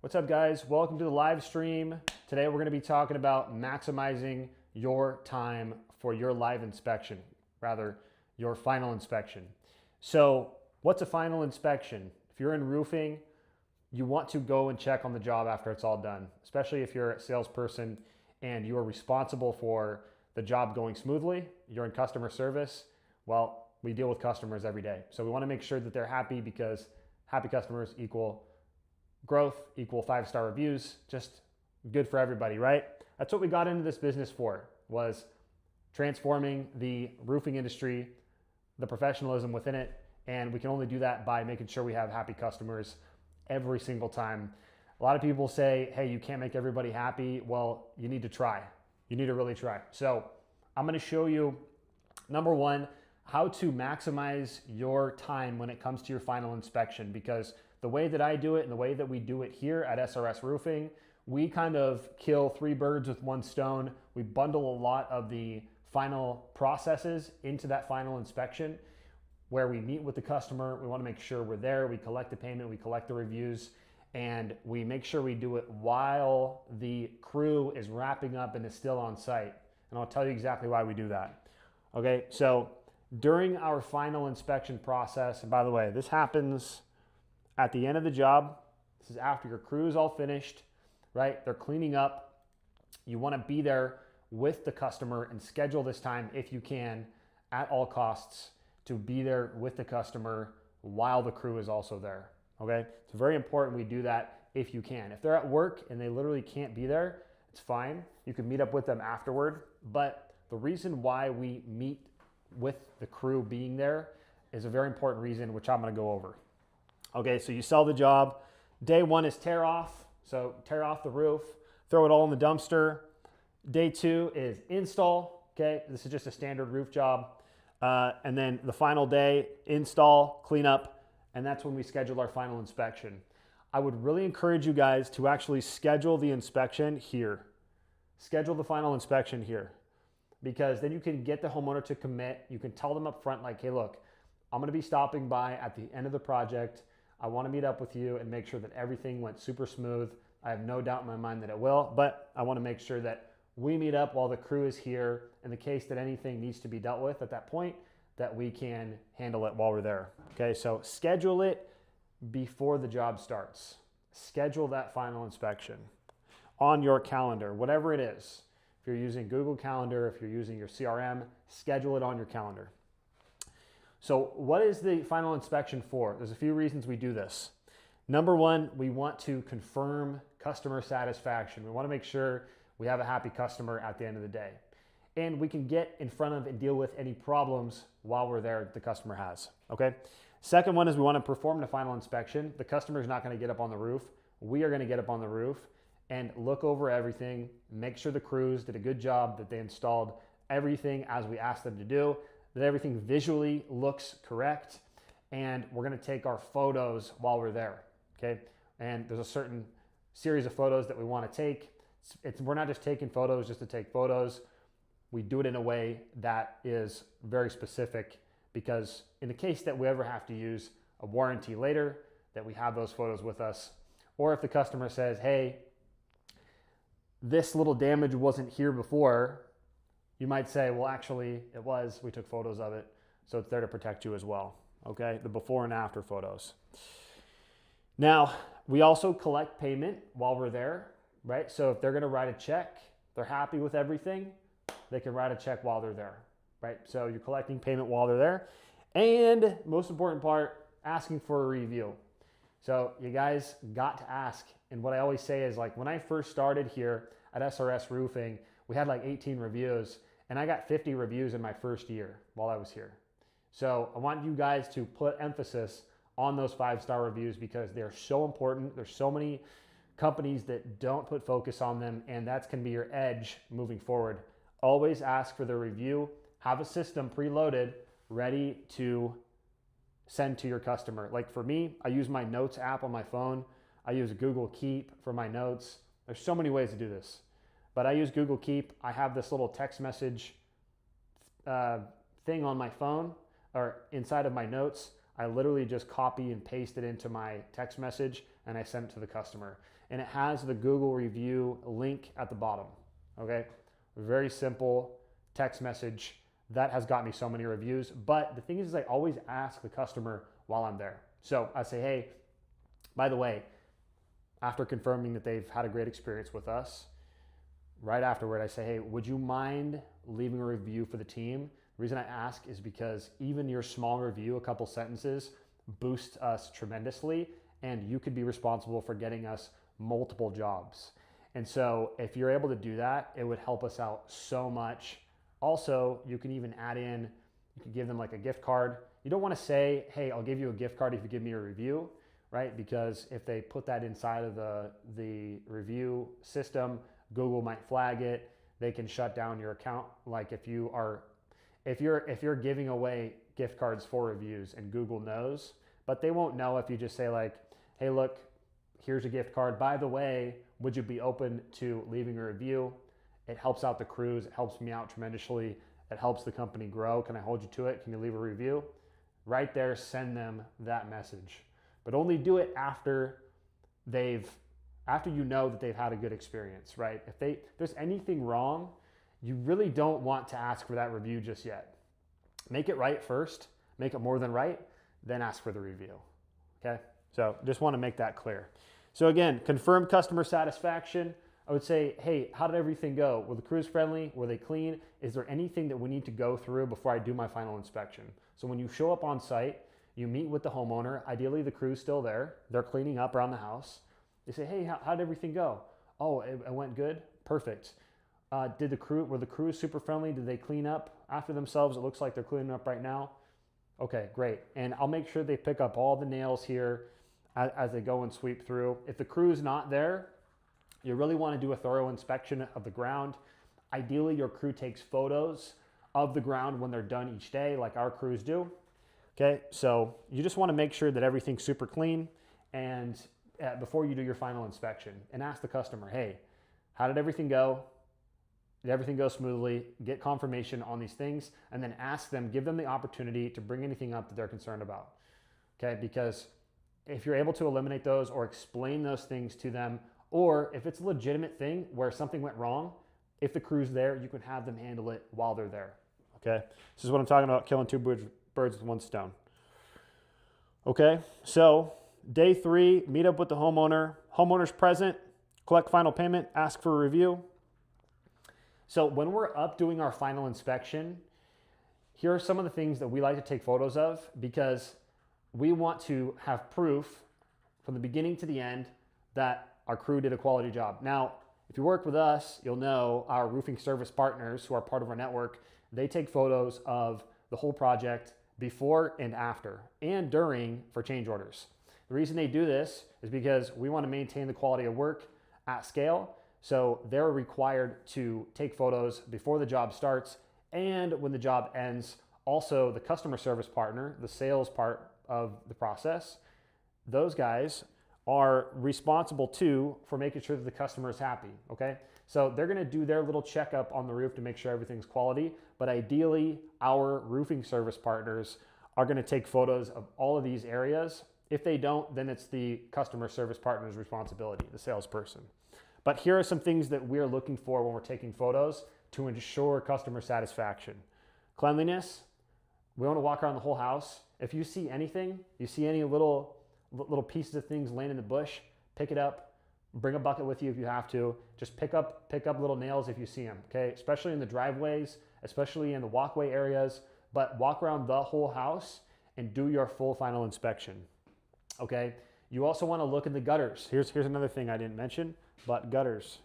What's up, guys? Welcome to the live stream. Today we're going to be talking about maximizing your time for your live inspection, rather your final inspection. So what's a final inspection? If you're in roofing, you want to go and check on the job after it's all done, especially if you're a salesperson and you are responsible for the job going smoothly. You're in customer service. Well, we deal with customers every day. So we want to make sure that they're happy, because happy customers equal growth, equal 5-star reviews, just good for everybody, right? That's what we got into this business for, was transforming the roofing industry, the professionalism within it, and we can only do that by making sure we have happy customers every single time. A lot of people say, hey, you can't make everybody happy. Well, you need to try. You need to really try. So I'm going to show you, number one, how to maximize your time when it comes to your final inspection, because the way that I do it and the way that we do it here at SRS Roofing, we kind of kill 3 birds with 1 stone. We bundle a lot of the final processes into that final inspection, where we meet with the customer. We want to make sure we're there. We collect the payment, we collect the reviews, and we make sure we do it while the crew is wrapping up and is still on site. And I'll tell you exactly why we do that. Okay, so during our final inspection process, and by the way, this happens at the end of the job. This is after your crew is all finished, right? They're cleaning up. You want to be there with the customer and schedule this time, if you can, at all costs, to be there with the customer while the crew is also there, okay? It's very important we do that if you can. If they're at work and they literally can't be there, it's fine. You can meet up with them afterward. But the reason why we meet with the crew being there is a very important reason, which I'm going to go over. Okay, so you sell the job. Day 1 is tear off. So tear off the roof, throw it all in the dumpster. Day 2 is install. Okay, this is just a standard roof job. And then the final day, install, clean up, and that's when we schedule our final inspection. I would really encourage you guys to actually schedule the inspection here. Schedule the final inspection here, because then you can get the homeowner to commit. You can tell them up front, like, hey, look, I'm going to be stopping by at the end of the project. I want to meet up with you and make sure that everything went super smooth. I have no doubt in my mind that it will, but I want to make sure that we meet up while the crew is here, in the case that anything needs to be dealt with at that point, that we can handle it while we're there. Okay, so schedule it before the job starts. Schedule that final inspection on your calendar, whatever it is. If you're using Google Calendar, if you're using your CRM, schedule it on your calendar. So what is the final inspection for? There's a few reasons we do this. Number one, we want to confirm customer satisfaction. We want to make sure we have a happy customer at the end of the day. And we can get in front of and deal with any problems while we're there that the customer has, okay? Second one is we want to perform the final inspection. The customer is not going to get up on the roof. We are going to get up on the roof and look over everything, make sure the crews did a good job, that they installed everything as we asked them to do, that everything visually looks correct, and we're going to take our photos while we're there, okay? And there's a certain series of photos that we want to take. We're not just taking photos just to take photos. We do it in a way that is very specific, because in the case that we ever have to use a warranty later, that we have those photos with us. Or if the customer says, hey, this little damage wasn't here before, you might say, well, actually it was, we took photos of it. So it's there to protect you as well. Okay, the before and after photos. Now, we also collect payment while we're there, right? So if they're going to write a check, they're happy with everything, they can write a check while they're there, right? So you're collecting payment while they're there. And most important part, asking for a review. So you guys got to ask. And what I always say is, like, when I first started here at SRS Roofing, we had like 18 reviews, and I got 50 reviews in my first year while I was here. So I want you guys to put emphasis on those 5-star reviews, because they're so important. There's so many companies that don't put focus on them, and that's going to be your edge moving forward. Always ask for the review. Have a system preloaded, ready to send to your customer. Like for me, I use my notes app on my phone. I use Google Keep for my notes. There's so many ways to do this, but I use Google Keep. I have this little text message thing on my phone, or inside of my notes. I literally just copy and paste it into my text message and I send it to the customer. And it has the Google review link at the bottom, okay? Very simple text message that has got me so many reviews. But the thing is I always ask the customer while I'm there. So I say, hey, by the way, after confirming that they've had a great experience with us, right afterward, I say, hey, would you mind leaving a review for the team? The reason I ask is because even your small review, a couple sentences, boosts us tremendously, and you could be responsible for getting us multiple jobs. And so if you're able to do that, it would help us out so much. Also, you can even add in, you can give them like a gift card. You don't want to say, hey, I'll give you a gift card if you give me a review, right? Because if they put that inside of the review system, Google might flag it. They can shut down your account. Like if you're giving away gift cards for reviews and Google knows, but they won't know if you just say like, hey, look, here's a gift card. By the way, would you be open to leaving a review? It helps out the crews. It helps me out tremendously. It helps the company grow. Can I hold you to it? Can you leave a review? Right there, send them that message. But only do it after you know that they've had a good experience, right? If there's anything wrong, you really don't want to ask for that review just yet. Make it right first, make it more than right, then ask for the review, okay? So just want to make that clear. So again, confirm customer satisfaction. I would say, hey, how did everything go? Were the crews friendly? Were they clean? Is there anything that we need to go through before I do my final inspection? So when you show up on site, you meet with the homeowner. Ideally, the crew's still there. They're cleaning up around the house. They say, hey, how did everything go? Oh, it went good? Perfect. Were the crews super friendly? Did they clean up after themselves? It looks like they're cleaning up right now. Okay, great. And I'll make sure they pick up all the nails here as they go and sweep through. If the crew's not there, you really want to do a thorough inspection of the ground. Ideally, your crew takes photos of the ground when they're done each day, like our crews do. Okay, so you just want to make sure that everything's super clean and before you do your final inspection, and ask the customer, hey, how did everything go? Did everything go smoothly? Get confirmation on these things, and then ask them, give them the opportunity to bring anything up that they're concerned about. Okay, because if you're able to eliminate those or explain those things to them, or if it's a legitimate thing where something went wrong, if the crew's there, you can have them handle it while they're there. Okay, this is what I'm talking about, killing two birds with one stone. Okay, so day 3, meet up with the homeowner. Homeowner's present, collect final payment, ask for a review. So when we're up doing our final inspection, here are some of the things that we like to take photos of because we want to have proof from the beginning to the end that our crew did a quality job. Now, if you work with us, you'll know our roofing service partners who are part of our network, they take photos of the whole project before and after and during for change orders. The reason they do this is because we want to maintain the quality of work at scale. So they're required to take photos before the job starts and when the job ends. Also, the customer service partner, the sales part of the process, those guys are responsible too for making sure that the customer is happy, okay? So they're gonna do their little checkup on the roof to make sure everything's quality, but ideally our roofing service partners are gonna take photos of all of these areas. If they don't, then it's the customer service partner's responsibility, the salesperson. But here are some things that we're looking for when we're taking photos to ensure customer satisfaction. Cleanliness, we wanna walk around the whole house. If you see anything, you see any little pieces of things laying in the bush, pick it up, bring a bucket with you if you have to. Just pick up little nails if you see them, okay? Especially in the driveways, especially in the walkway areas, but walk around the whole house and do your full final inspection, okay? You also wanna look in the gutters. Here's another thing I didn't mention, but gutters.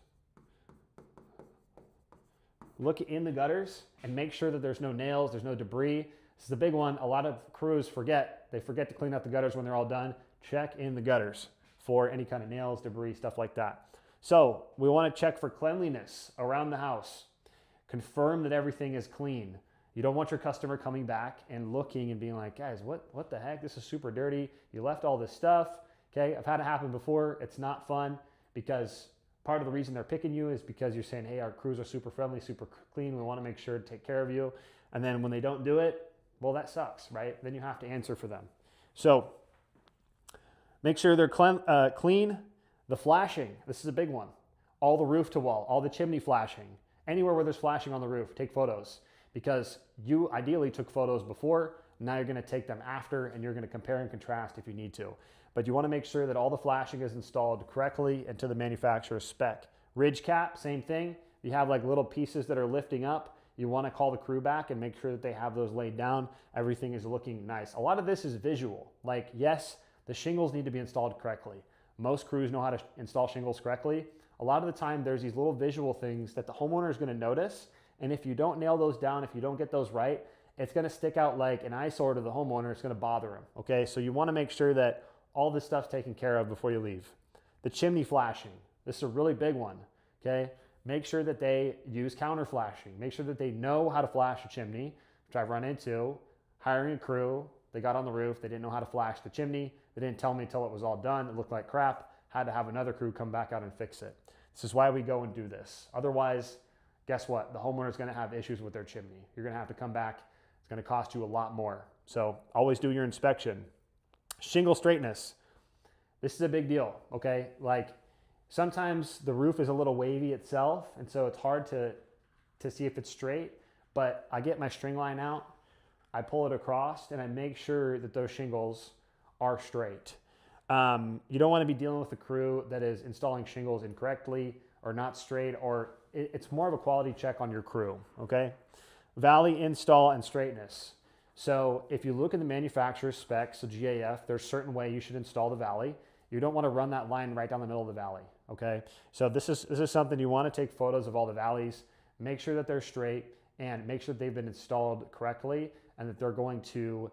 Look in the gutters and make sure that there's no nails, there's no debris. This is the big one. A lot of crews forget. They forget to clean up the gutters when they're all done. Check in the gutters for any kind of nails, debris, stuff like that. So we want to check for cleanliness around the house. Confirm that everything is clean. You don't want your customer coming back and looking and being like, guys, what the heck? This is super dirty. You left all this stuff. Okay, I've had it happen before. It's not fun because part of the reason they're picking you is because you're saying, hey, our crews are super friendly, super clean. We want to make sure to take care of you. And then when they don't do it, well, that sucks, right? Then you have to answer for them. So make sure they're clean. The flashing, this is a big one. All the roof to wall, all the chimney flashing, anywhere where there's flashing on the roof, take photos, because you ideally took photos before. Now you're going to take them after, and you're going to compare and contrast if you need to. But you want to make sure that all the flashing is installed correctly and to the manufacturer's spec. Ridge cap, same thing. You have like little pieces that are lifting up. You want to call the crew back and make sure that they have those laid down. Everything is looking nice. A lot of this is visual. Like, yes, the shingles need to be installed correctly. Most crews know how to install shingles correctly. A lot of the time, there's these little visual things that the homeowner is going to notice. And if you don't nail those down, if you don't get those right, it's going to stick out like an eyesore to the homeowner. It's going to bother him. Okay, so you want to make sure that all this stuff's taken care of before you leave. The chimney flashing. This is a really big one. Okay, make sure that they use counter flashing. Make sure that they know how to flash a chimney, which I've run into. Hiring a crew, they got on the roof, they didn't know how to flash the chimney. They didn't tell me until it was all done. It looked like crap. Had to have another crew come back out and fix it. This is why we go and do this. Otherwise, guess what? The homeowner is going to have issues with their chimney. You're going to have to come back. It's going to cost you a lot more. So always do your inspection. Shingle straightness. This is a big deal, okay? Like, sometimes the roof is a little wavy itself, and so it's hard to see if it's straight, but I get my string line out, I pull it across, and I make sure that those shingles are straight. You don't want to be dealing with a crew that is installing shingles incorrectly or not straight, or it's more of a quality check on your crew, okay? Valley install and straightness. So if you look at the manufacturer's specs, so GAF, there's a certain way you should install the valley. You don't want to run that line right down the middle of the valley, okay? So this is something you want to take photos of all the valleys, make sure that they're straight, and make sure that they've been installed correctly, and that they're going to,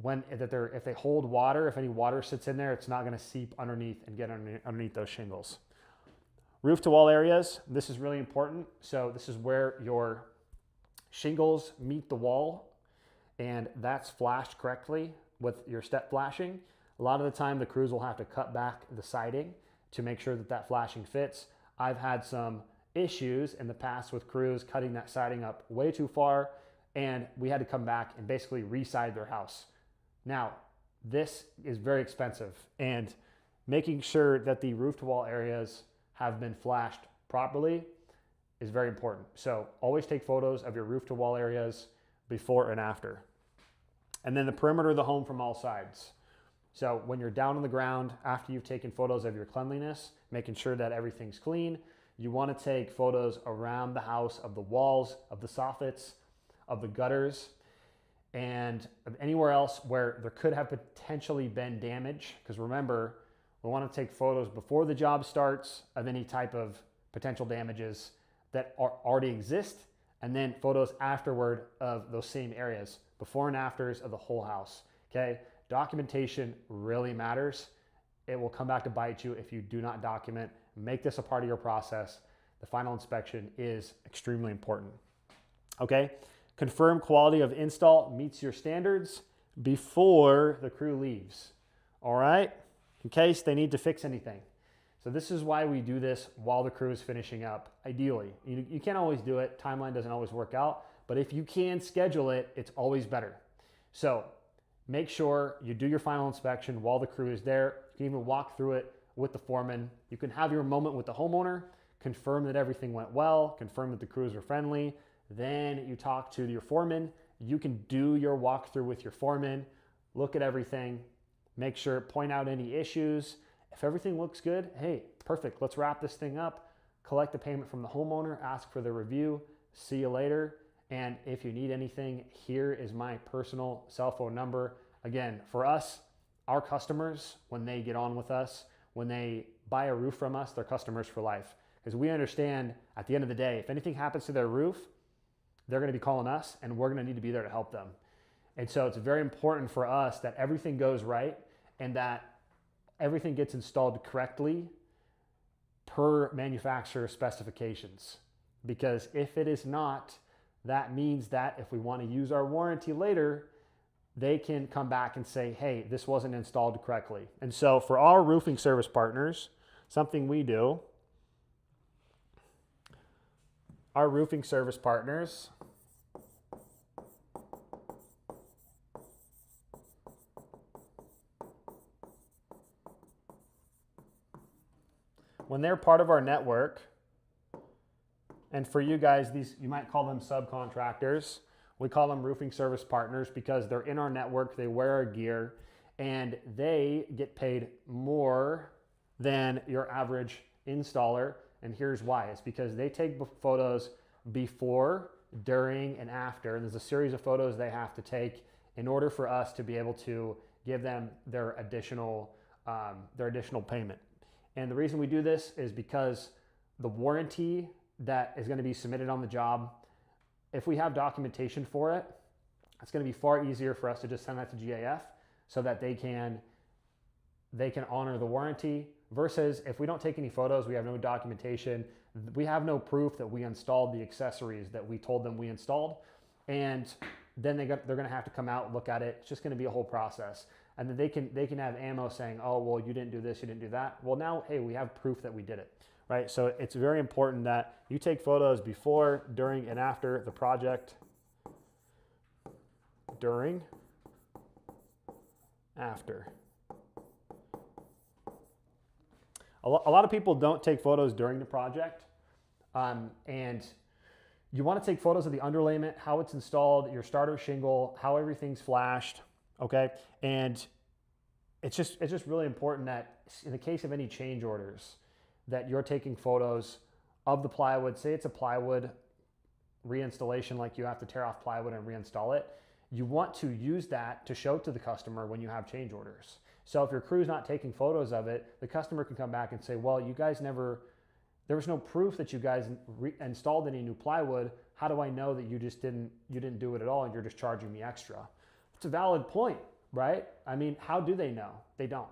if they hold water, if any water sits in there, it's not going to seep underneath and get underneath those shingles. Roof to wall areas, this is really important. So this is where your shingles meet the wall, and that's flashed correctly with your step flashing. A lot of the time the crews will have to cut back the siding to make sure that that flashing fits. I've had some issues in the past with crews cutting that siding up way too far, and we had to come back and basically re-side their house. Now, this is very expensive, and making sure that the roof to wall areas have been flashed properly is very important. So always take photos of your roof to wall areas before and after. And then the perimeter of the home from all sides. So when you're down on the ground, after you've taken photos of your cleanliness, making sure that everything's clean, you want to take photos around the house of the walls, of the soffits, of the gutters, and anywhere else where there could have potentially been damage. Because remember, we want to take photos before the job starts of any type of potential damages that already exist, and then photos afterward of those same areas, before and afters of the whole house, okay? Documentation really matters. It will come back to bite you if you do not document. Make this a part of your process. The final inspection is extremely important, okay? Confirm quality of install meets your standards before the crew leaves, all right? In case they need to fix anything. So this is why we do this while the crew is finishing up, ideally. You can't always do it. Timeline doesn't always work out, but if you can schedule it, it's always better. So make sure you do your final inspection while the crew is there. You can even walk through it with the foreman. You can have your moment with the homeowner, confirm that everything went well, confirm that the crews are friendly. Then you talk to your foreman. You can do your walkthrough with your foreman, look at everything, make sure, point out any issues. If everything looks good, hey, perfect, let's wrap this thing up, collect the payment from the homeowner, ask for the review, see you later. And if you need anything, here is my personal cell phone number. Again, for us, our customers, when they get on with us, when they buy a roof from us, they're customers for life. Because we understand at the end of the day, if anything happens to their roof, they're going to be calling us, and we're going to need to be there to help them. And so it's very important for us that everything goes right and that everything gets installed correctly per manufacturer specifications. Because if it is not, that means that if we want to use our warranty later, they can come back and say, hey, this wasn't installed correctly. And so for our roofing service partners, something we do, our roofing service partners, when they're part of our network, and for you guys, these, you might call them subcontractors. We call them roofing service partners because they're in our network, they wear our gear, and they get paid more than your average installer. And here's why. It's because they take photos before, during, and after. And there's a series of photos they have to take in order for us to be able to give them their additional payment. And the reason we do this is because the warranty that is going to be submitted on the job, if we have documentation for it, it's going to be far easier for us to just send that to GAF so that they can honor the warranty, versus if we don't take any photos, we have no documentation, we have no proof that we installed the accessories that we told them we installed, and then they're going to have to come out and look at it. It's just going to be a whole process. And then they can have ammo saying, oh, well, you didn't do this, you didn't do that. Well, now, hey, we have proof that we did it, right? So it's very important that you take photos before, during, and after the project. During, after. A lot of people don't take photos during the project, and you want to take photos of the underlayment, how it's installed, your starter shingle, how everything's flashed, okay? And it's just really important that in the case of any change orders, that you're taking photos of the plywood. Say it's a plywood reinstallation, like you have to tear off plywood and reinstall it. You want to use that to show to the customer when you have change orders. So if your crew's not taking photos of it, the customer can come back and say, well, you guys never, there was no proof that you guys installed any new plywood. How do I know that you didn't do it at all and you're just charging me extra? It's a valid point, right? I mean, how do they know? They don't.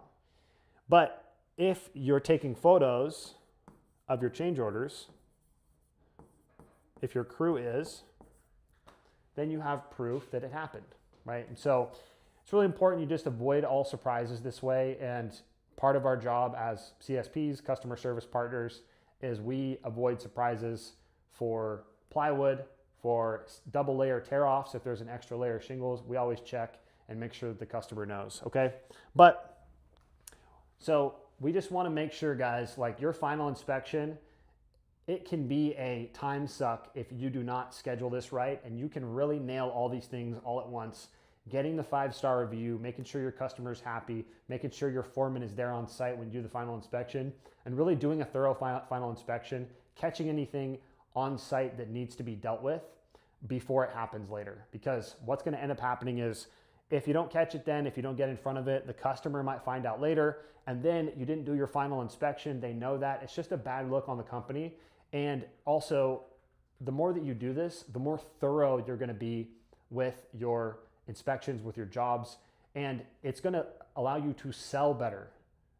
But if you're taking photos of your change orders, if your crew is, then you have proof that it happened, right? And so it's really important you just avoid all surprises this way. And part of our job as CSPs, customer service partners, is we avoid surprises for plywood, for double layer tear-offs. If there's an extra layer of shingles, we always check and make sure that the customer knows, okay? But, so we just wanna make sure, guys, like your final inspection, it can be a time suck if you do not schedule this right, and you can really nail all these things all at once. Getting the 5-star review, making sure your customer's happy, making sure your foreman is there on site when you do the final inspection, and really doing a thorough final inspection, catching anything on site that needs to be dealt with before it happens later. Because what's gonna end up happening is, if you don't catch it then, if you don't get in front of it, the customer might find out later, and then you didn't do your final inspection. They know that. It's just a bad look on the company. And also, the more that you do this, the more thorough you're gonna be with your inspections, with your jobs, and it's gonna allow you to sell better,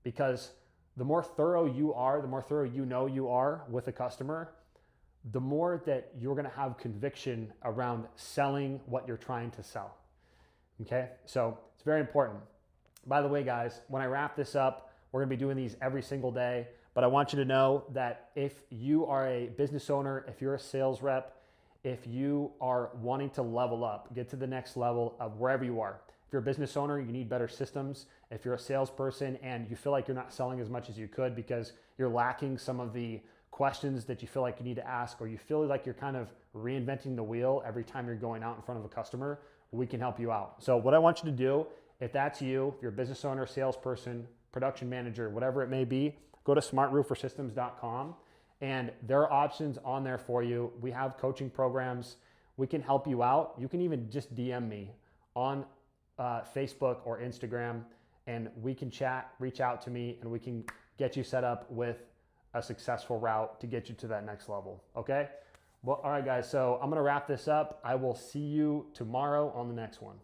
because the more thorough you are, the more thorough you know you are with a customer, the more that you're gonna have conviction around selling what you're trying to sell, okay? So it's very important. By the way, guys, when I wrap this up, we're gonna be doing these every single day, but I want you to know that if you are a business owner, if you're a sales rep, if you are wanting to level up, get to the next level of wherever you are. If you're a business owner, you need better systems. If you're a salesperson and you feel like you're not selling as much as you could because you're lacking some of the questions that you feel like you need to ask, or you feel like you're kind of reinventing the wheel every time you're going out in front of a customer, we can help you out. So what I want you to do, if that's you, if you're a business owner, salesperson, production manager, whatever it may be, go to smartroofersystems.com. And there are options on there for you. We have coaching programs. We can help you out. You can even just DM me on Facebook or Instagram, and we can chat, reach out to me, and we can get you set up with a successful route to get you to that next level, okay? Well, all right, guys, so I'm gonna wrap this up. I will see you tomorrow on the next one.